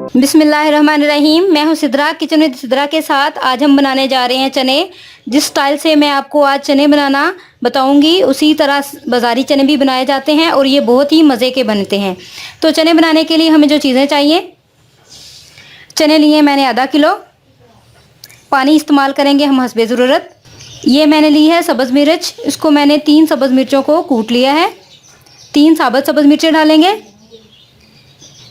बिस्मिल्लाहिर्रहमानिर्रहीम। मैं हूं सिद्रा, किचन विद सिद्रा के साथ। आज हम बनाने जा रहे हैं चने। जिस स्टाइल से मैं आपको आज चने बनाना बताऊंगी उसी तरह बाज़ारी चने भी बनाए जाते हैं और ये बहुत ही मज़े के बनते हैं। तो चने बनाने के लिए हमें जो चीज़ें चाहिए, चने लिए मैंने आधा किलो। पानी इस्तेमाल करेंगे हम हस्बे ज़रूरत। ये मैंने ली है सब्ज़ मिर्च, इसको मैंने 3 सब्ज़ मिर्चों को कूट लिया है। 3 साबुत सब्ज़ मिर्चें डालेंगे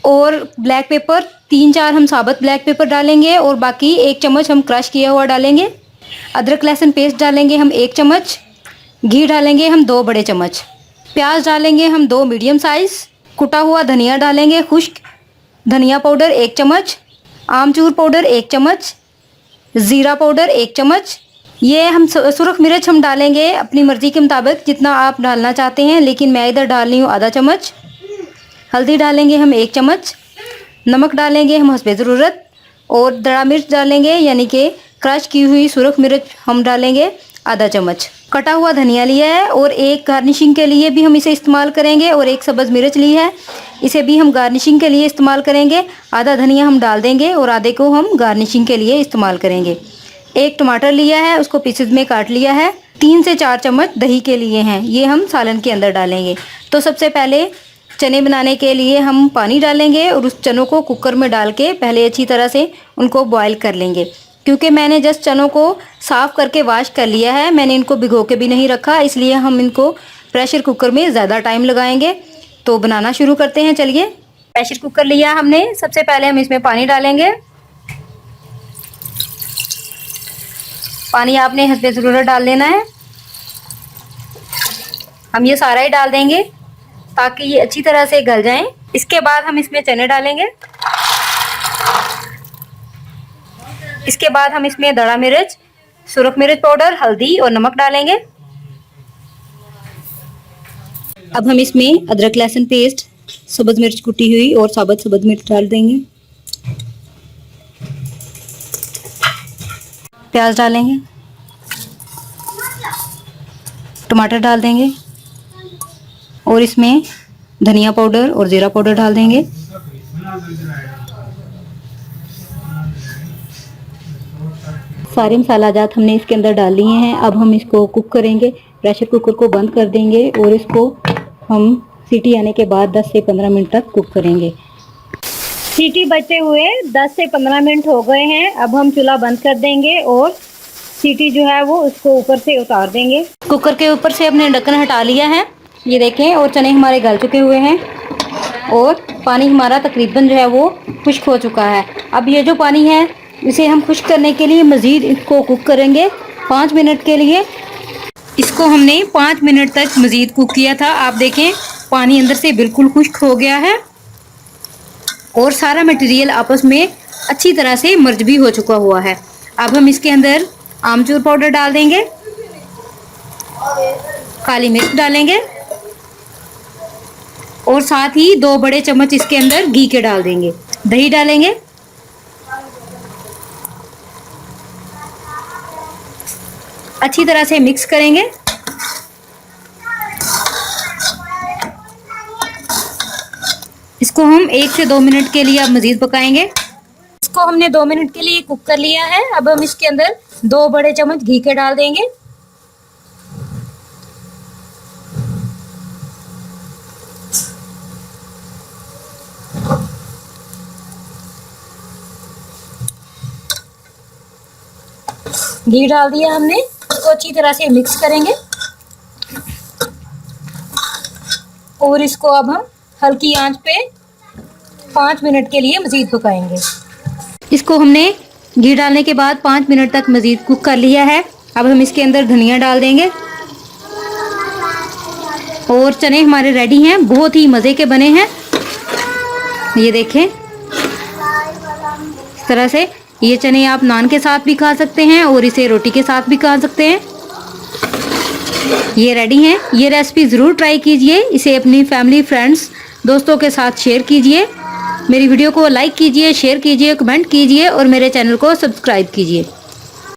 और ब्लैक पेपर 3-4 हम साबुत ब्लैक पेपर डालेंगे और बाकी 1 चम्मच हम क्रश किया हुआ डालेंगे। अदरक लहसुन पेस्ट डालेंगे हम 1 चम्मच। घी डालेंगे हम 2 बड़े चम्मच। प्याज डालेंगे हम 2 मीडियम साइज़। कुटा हुआ धनिया डालेंगे, खुश्क धनिया पाउडर 1 चम्मच। आमचूर पाउडर 1 चम्मच। ज़ीरा पाउडर 1 चम्मच। ये हम सुरख मिर्च हम डालेंगे अपनी मर्ज़ी के मुताबिक जितना आप डालना चाहते हैं, लेकिन मैं इधर डाल रही हूँ आधा चम्मच। हल्दी डालेंगे हम 1 चम्मच। नमक डालेंगे हम हस्बे ज़रूरत और दड़ा मिर्च डालेंगे यानी कि क्रश की हुई सुरख मिर्च हम डालेंगे आधा चम्मच। कटा हुआ धनिया लिया है और एक गार्निशिंग के लिए भी हम इसे इस्तेमाल करेंगे और 1 सब्ज़ मिर्च ली है, इसे भी हम गार्निशिंग के लिए इस्तेमाल करेंगे। आधा धनिया हम डाल देंगे और आधे को हम गार्निशिंग के लिए इस्तेमाल करेंगे। 1 टमाटर लिया है, उसको पीसेस में काट लिया है। 3 से 4 चम्मच दही के लिए हैं, ये हम सालन के अंदर डालेंगे। तो सबसे पहले चने बनाने के लिए हम पानी डालेंगे और उस चनों को कुकर में डाल के पहले अच्छी तरह से उनको बॉईल कर लेंगे। क्योंकि मैंने जस्ट चनों को साफ़ करके वॉश कर लिया है, मैंने इनको भिगो के भी नहीं रखा, इसलिए हम इनको प्रेशर कुकर में ज़्यादा टाइम लगाएंगे। तो बनाना शुरू करते हैं, चलिए। प्रेशर कुकर लिया हमने। सबसे पहले हम इसमें पानी डालेंगे। पानी आपने हस्बे ज़रूरत डाल देना है। हम ये सारा ही डाल देंगे ताकि ये अच्छी तरह से गल जाएं। इसके बाद हम इसमें चने डालेंगे। इसके बाद हम इसमें दड़ा मिर्च, सुरख मिर्च पाउडर, हल्दी और नमक डालेंगे। अब हम इसमें अदरक लहसुन पेस्ट, सब्ज़ मिर्च कुटी हुई और साबुत सब्ज़ मिर्च डाल देंगे। प्याज डालेंगे, टमाटर डाल देंगे और इसमें धनिया पाउडर और ज़ीरा पाउडर डाल देंगे। सारे मसाला जात हमने इसके अंदर डाल लिए हैं। अब हम इसको कुक करेंगे। प्रेशर कुकर को बंद कर देंगे और इसको हम सीटी आने के बाद 10 से 15 मिनट तक कुक करेंगे। सीटी बजते हुए 10 से 15 मिनट हो गए हैं। अब हम चूल्हा बंद कर देंगे और सीटी जो है वो उसको ऊपर से उतार देंगे। कुकर के ऊपर से अपने ढक्कन हटा लिया है, ये देखें, और चने हमारे गल चुके हुए हैं और पानी हमारा तकरीबन जो है वो खुश्क हो चुका है। अब ये जो पानी है इसे हम खुश्क करने के लिए मज़ीद इसको कुक करेंगे 5 मिनट के लिए। इसको हमने 5 मिनट तक मज़ीद कुक किया था। आप देखें पानी अंदर से बिल्कुल खुश्क हो गया है और सारा मटेरियल आपस में अच्छी तरह से मर्ज भी हो चुका हुआ है। अब हम इसके अंदर आमचूर पाउडर डाल देंगे, काली मिर्च डालेंगे और साथ ही 2 बड़े चम्मच इसके अंदर घी के डाल देंगे। दही डालेंगे, अच्छी तरह से मिक्स करेंगे। इसको हम 1 से 2 मिनट के लिए अब मज़ीद पकाएंगे। इसको हमने 2 मिनट के लिए कुक कर लिया है। अब हम इसके अंदर 2 बड़े चम्मच घी के डाल देंगे। घी डाल दिया हमने, इसको अच्छी तरह से मिक्स करेंगे और इसको अब हम हल्की आंच पे 5 मिनट के लिए मज़ीद पकाएंगे। इसको हमने घी डालने के बाद 5 मिनट तक मज़ीद कुक कर लिया है। अब हम इसके अंदर धनिया डाल देंगे और चने हमारे रेडी हैं, बहुत ही मज़े के बने हैं। ये देखें, इस तरह से ये चने आप नान के साथ भी खा सकते हैं और इसे रोटी के साथ भी खा सकते हैं। ये रेडी हैं। ये रेसिपी ज़रूर ट्राई कीजिए, इसे अपनी फैमिली, फ्रेंड्स, दोस्तों के साथ शेयर कीजिए। मेरी वीडियो को लाइक कीजिए, शेयर कीजिए, कमेंट कीजिए और मेरे चैनल को सब्सक्राइब कीजिए।